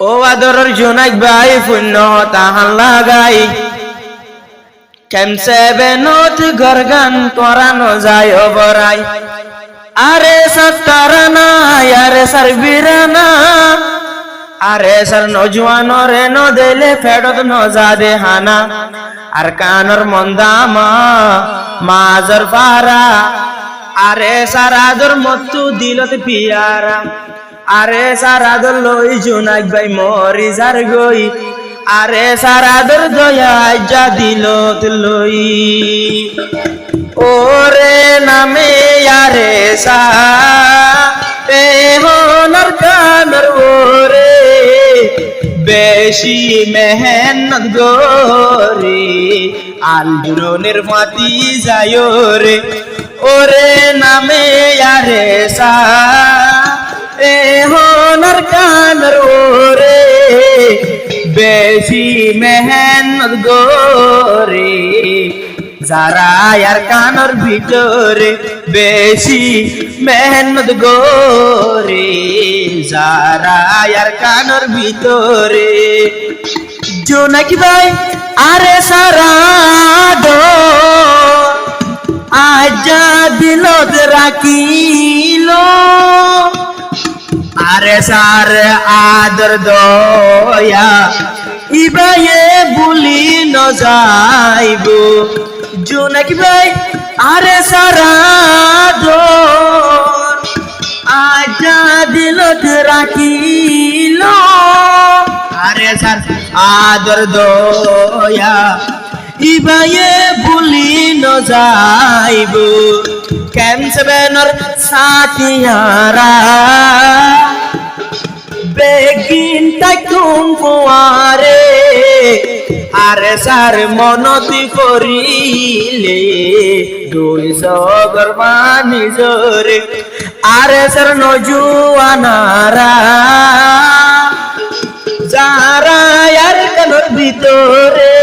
ও আদরের জোনাক ভাই পুণ্য তাহান লাগাই কেমসে বেনত গরগান তোরানো যায় অবরাই আরে সত্তরানা আরে সারবিরানা আরে সর নজওয়ানরে ন দেলে ফেডত ন জাদে হানা আর কানর মন্দামা মাজার পারা আরে সারাদর মত্তু দিলত পিয়ারা আরে সারাদর লই জোনাক ভাই মরি যার গই আরে সারাদর দয়া যা দিলত লই ওরে নামে আরে সা এ হনর কানর ওরে বেশি মেহনত গোরে আলজুরনের মাটি যায় রে ওরে নামে আরে সা এ হনর কানর ওরে বেশি মেহনত গোরে যারা আর কানর ভিতরে বেশি মেহনত গোরে যারা আর কানর ভিতরে জোনাকি ভাই আরে সারা দো আজা দিলত রাখিলো আরে সার আদর দয়া ইবায়ে বুলি ন যাইব জোনাকি ভাই আরে সারা দোর আজা দিলত রাখিল আরে সার আদর দয়া ইবায়ে বুলি ন যাইব কেমসে বেনর সাথিয়ারা বেগিন তাকুম ফুয়ারে আরে সার মনতি করিলে দুই সগর মানি জোরে আরে সার নজুয়ানারা যারা আর কানর ভিতরে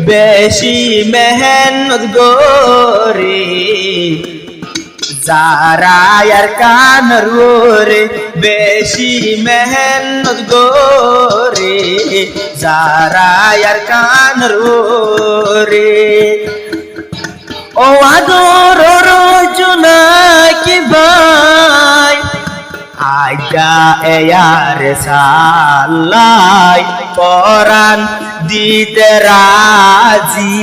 বেশি মেহনত গোরে যারা আর কানর ওরে বেশি মেহনত গোরে যারা আর কানর ওরে ও আদর জোনাকি ভাই আজা এয়ার সালাই পরান দিতে রাজি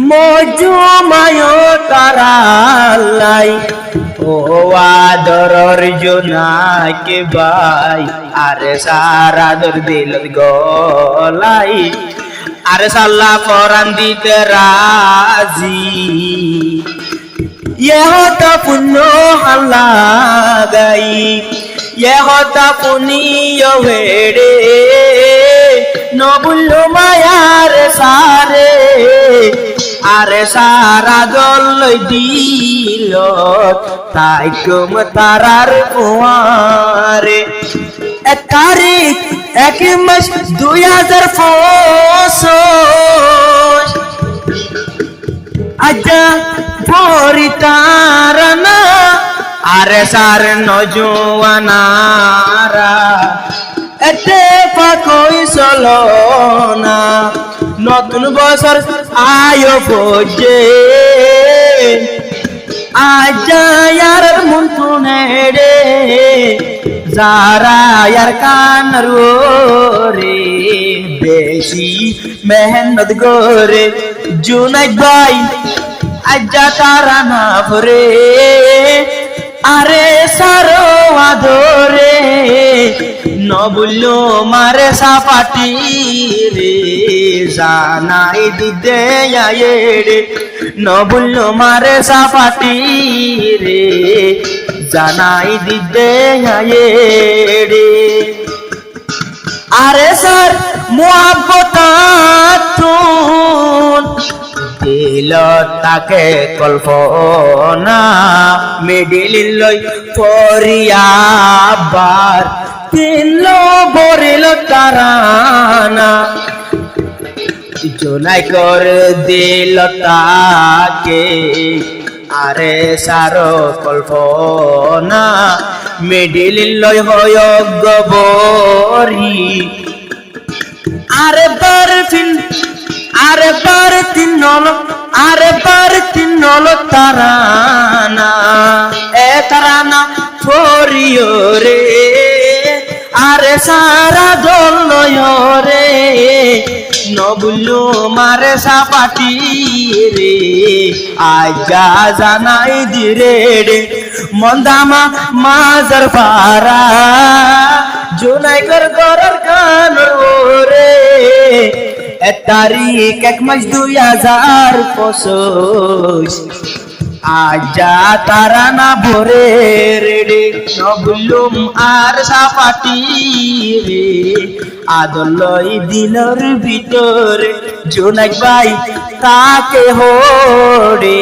মজুমায় তারালাই ও আদরর জোনাকি ভাই আরে সারাদর দিল গলাই আরে সাল্লা পরান দিতে রাজি হতা পুণ্য হাল্লা গাই হতা পুনিয় হেড়ে নবুল্ল মায়ার সারে আরে সারা দল দিল তাই কম তারার কুয়ারে 1 তারিখ 1 মাস 2025 আজা পরিতারনা আরে সার নজওয়ানারা এতে পাকই চলো না নতুন বছর আয়ো ফোজে আজা আর মন তুনে রে যারা আর কানর রে বেশি মেহনত গোরে জোনাক ভাই আজা তারা না ভরে আরে সারো আদরে নবুল্ল মারে সাপাটি রে জানাই দিতে আয়েরে নবুল্ল মারে সাপাটি রে জানাই দিতে আয়েরে আরে স্যার মুহাব্বতাতুন দিল তাকে কল্পনা মিডিল লই পরিয়াবার দিল বরিল তারানা জোনাই কর দিল তাকে আরে সারো কল্পনা মিডিল লয় হয় গবরি হলো তারানা এ তারানা ফরিও রে আরে সারা দল রে নবুল্লু মারে সাপাটি রে আজা জানাই দিরে রে মন্দামা মাজার পারা জুনাই কর গরর কান রে 1 তারিখ 1 মাস 2025 আজা তারানা ভরে রে নবুলুম আর সাপাটি রে আদলই দিলর ভিতরে জোনাক ভাই তাকে হোড়ে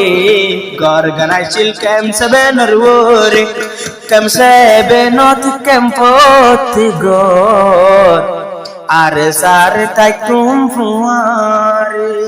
গরগানাইছিল ক্যাম সেভেনের ওরে ক্যাম সেভেনত ক্যাম্পত গর আর সার তাই তুম ফুয়ারে